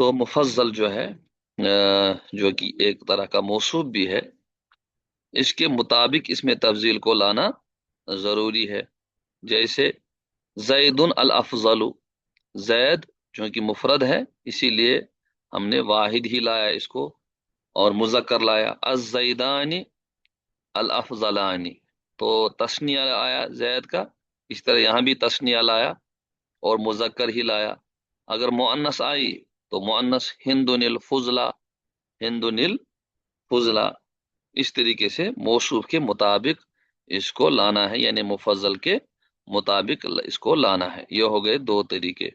تو مفضل جو ہے جو کہ ایک طرح کا موصوف بھی ہے، اس کے مطابق اس میں تفضیل کو لانا ضروری ہے۔ جیسے زید الافضل، زید چونکہ مفرد ہے اسی لیے ہم نے واحد ہی لایا اس کو، اور مذکر لایا الزیدانی الافضلانی، تو تثنیہ آیا زید کا، اس طرح یہاں بھی تثنیہ لایا اور مذکر ہی لایا۔ اگر مؤنث آئی تو مؤنث ہندن الفضلا، ہندن الفضلا، اس طریقے سے موصوف کے مطابق اس کو لانا ہے، یعنی مفضل کے مطابق اس کو لانا ہے۔ یہ ہو گئے دو طریقے۔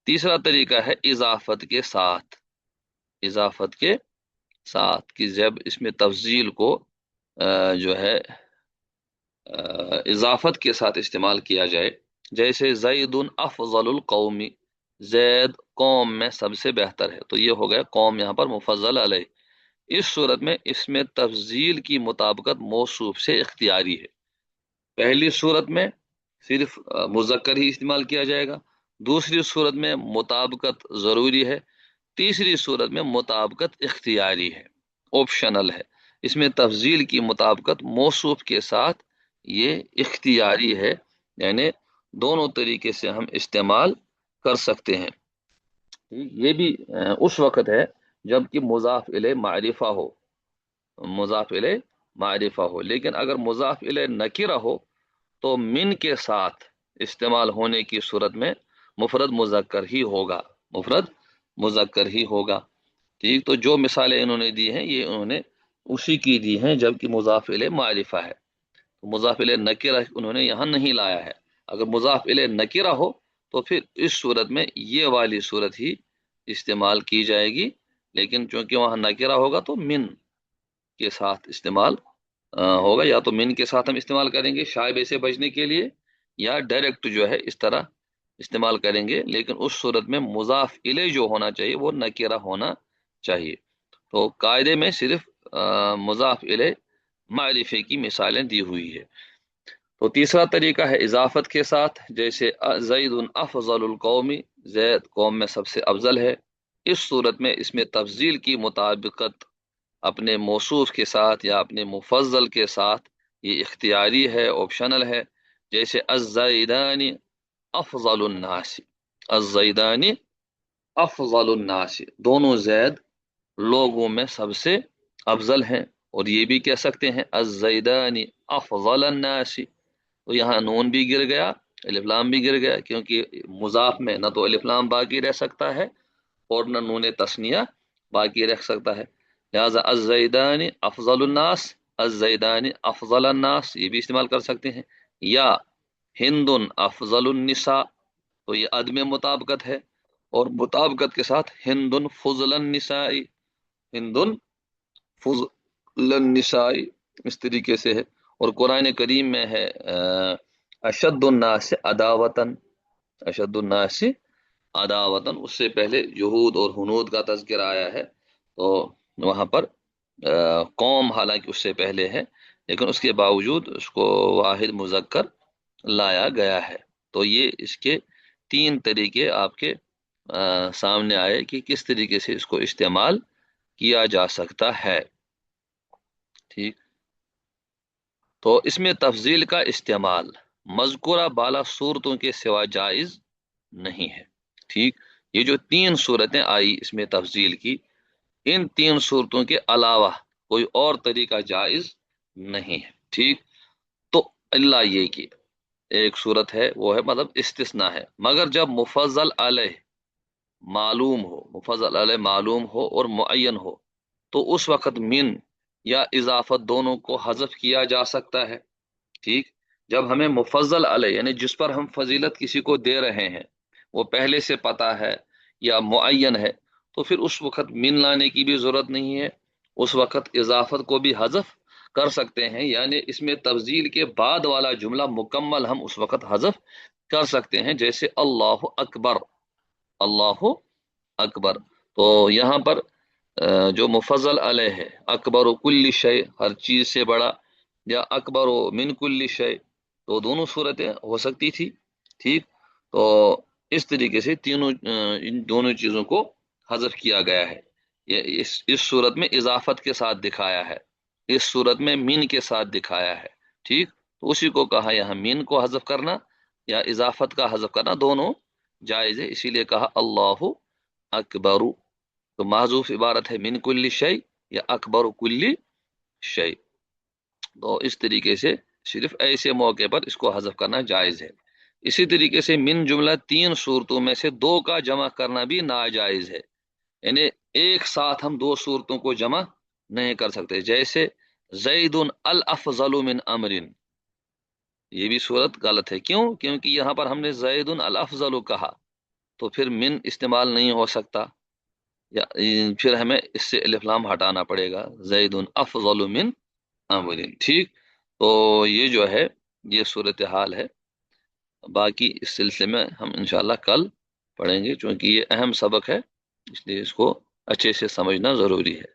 تیسرا طریقہ ہے اضافت کے ساتھ، اضافت کے ساتھ کہ جب اس میں تفضیل کو جو ہے اضافت کے ساتھ استعمال کیا جائے، جیسے زید افضل القومی، زید قوم میں سب سے بہتر ہے، تو یہ ہو گیا قوم یہاں پر مفضل علیہ۔ اس صورت میں اس میں تفضیل کی مطابقت موصوف سے اختیاری ہے۔ پہلی صورت میں صرف مذکر ہی استعمال کیا جائے گا، دوسری صورت میں مطابقت ضروری ہے، تیسری صورت میں مطابقت اختیاری ہے، آپشنل ہے۔ اس میں تفضیل کی مطابقت موصوف کے ساتھ یہ اختیاری ہے، یعنی دونوں طریقے سے ہم استعمال کر سکتے ہیں۔ یہ بھی اس وقت ہے جب کہ مضاف الیہ معرفہ ہو، مضاف الیہ معرفہ ہو، لیکن اگر مضاف الیہ نکرہ ہو تو من کے ساتھ استعمال ہونے کی صورت میں مفرد مذکر ہی ہوگا، مفرد مذکر ہی ہوگا۔ ٹھیک، تو جو مثالیں انہوں نے دی ہیں یہ انہوں نے اسی کی دی ہیں جب کہ مضاف الیہ معرفہ ہے، مضاف الیہ نکرہ انہوں نے یہاں نہیں لایا ہے۔ اگر مضاف الیہ نکرہ ہو تو پھر اس صورت میں یہ والی صورت ہی استعمال کی جائے گی، لیکن چونکہ وہاں نکرہ ہوگا تو من کے ساتھ استعمال ہوگا، یا تو من کے ساتھ ہم استعمال کریں گے شائبے سے بچنے کے لیے، یا ڈائریکٹ جو ہے اس طرح استعمال کریں گے، لیکن اس صورت میں مضاف الیہ جو ہونا چاہیے وہ نکرہ ہونا چاہیے۔ تو قاعدے میں صرف مضاف الیہ معرفے کی مثالیں دی ہوئی ہے۔ تو تیسرا طریقہ ہے اضافت کے ساتھ، جیسے زید افضل القومی، زید قوم میں سب سے افضل ہے۔ اس صورت میں اس میں تفضیل کی مطابقت اپنے موصوف کے ساتھ یا اپنے مفضل کے ساتھ یہ اختیاری ہے، آپشنل ہے۔ جیسے الزیدانی افضل الناس، الزیدانی افضل الناس، دونوں زید لوگوں میں سب سے افضل ہیں۔ اور یہ بھی کہہ سکتے ہیں الزیدانی افضل الناس، تو یہاں نون بھی گر گیا، الف لام بھی گر گیا، کیونکہ مضاف میں نہ تو الف لام باقی رہ سکتا ہے اور نہ نون تثنیہ باقی رہ سکتا ہے، لہذا الزیدانی افضل الناس، الزیدانی افضل الناس یہ بھی استعمال کر سکتے ہیں۔ یا ہند افضل النساء، تو یہ عدم مطابقت ہے، اور مطابقت کے ساتھ ہند فضل النساء، ہند فضل النساء، اس طریقے سے ہے۔ اور قرآن کریم میں ہے اشد الناس عداوتن، اشد الناس عداوتن، اس سے پہلے یہود اور ہنود کا تذکرہ آیا ہے، تو وہاں پر قوم حالانکہ اس سے پہلے ہے، لیکن اس کے باوجود اس کو واحد مذکر لایا گیا ہے۔ تو یہ اس کے تین طریقے آپ کے سامنے آئے کہ کس طریقے سے اس کو استعمال کیا جا سکتا ہے۔ ٹھیک، تو اس میں تفضیل کا استعمال مذکورہ بالا صورتوں کے سوا جائز نہیں ہے۔ ٹھیک، یہ جو تین صورتیں آئی اس میں تفضیل کی، ان تین صورتوں کے علاوہ کوئی اور طریقہ جائز نہیں ہے۔ ٹھیک، تو اللہ یہ کہ ایک صورت ہے وہ ہے مطلب استثناء ہے، مگر جب مفضل علیہ معلوم ہو، مفضل علیہ معلوم ہو اور معین ہو تو اس وقت من یا اضافت دونوں کو حذف کیا جا سکتا ہے۔ ٹھیک، جب ہمیں مفضل علیہ یعنی جس پر ہم فضیلت کسی کو دے رہے ہیں وہ پہلے سے پتہ ہے یا معین ہے، تو پھر اس وقت من لانے کی بھی ضرورت نہیں ہے، اس وقت اضافت کو بھی حذف کر سکتے ہیں، یعنی اس میں تفضیل کے بعد والا جملہ مکمل ہم اس وقت حذف کر سکتے ہیں، جیسے اللہ اکبر، اللہ اکبر۔ تو یہاں پر جو مفضل علیہ ہے اکبر و کل شے، ہر چیز سے بڑا، یا اکبر و من کل شے، تو دونوں صورتیں ہو سکتی تھی۔ ٹھیک، تو اس طریقے سے تینوں ان دونوں چیزوں کو حذف کیا گیا ہے، یہ اس صورت میں اضافت کے ساتھ دکھایا ہے، اس صورت میں من کے ساتھ دکھایا ہے، ٹھیک؟ تو اسی کو کہا یہاں من کو حذف کرنا یا اضافت کا حذف کرنا دونوں جائز ہے، اسی لیے کہا اللہ اکبر، تو محذوف عبارت ہے من کل شیء یا اکبر کل شیء، تو اس طریقے سے صرف ایسے موقع پر اس کو حذف کرنا جائز ہے۔ اسی طریقے سے من جملہ تین صورتوں میں سے دو کا جمع کرنا بھی ناجائز ہے، یعنی ایک ساتھ ہم دو صورتوں کو جمع نہیں کر سکتے، جیسے زید الافضل من امر، یہ بھی صورت غلط ہے، کیوں؟ کیونکہ یہاں پر ہم نے زید الافضل کہا، تو پھر من استعمال نہیں ہو سکتا، یا پھر ہمیں اس سے الف لام ہٹانا پڑے گا، زید افضل من امر، ٹھیک؟ تو یہ جو ہے یہ صورتحال ہے، باقی اس سلسلے میں ہم انشاءاللہ کل پڑھیں گے، چونکہ یہ اہم سبق ہے، اس لیے اس کو اچھے سے سمجھنا ضروری ہے۔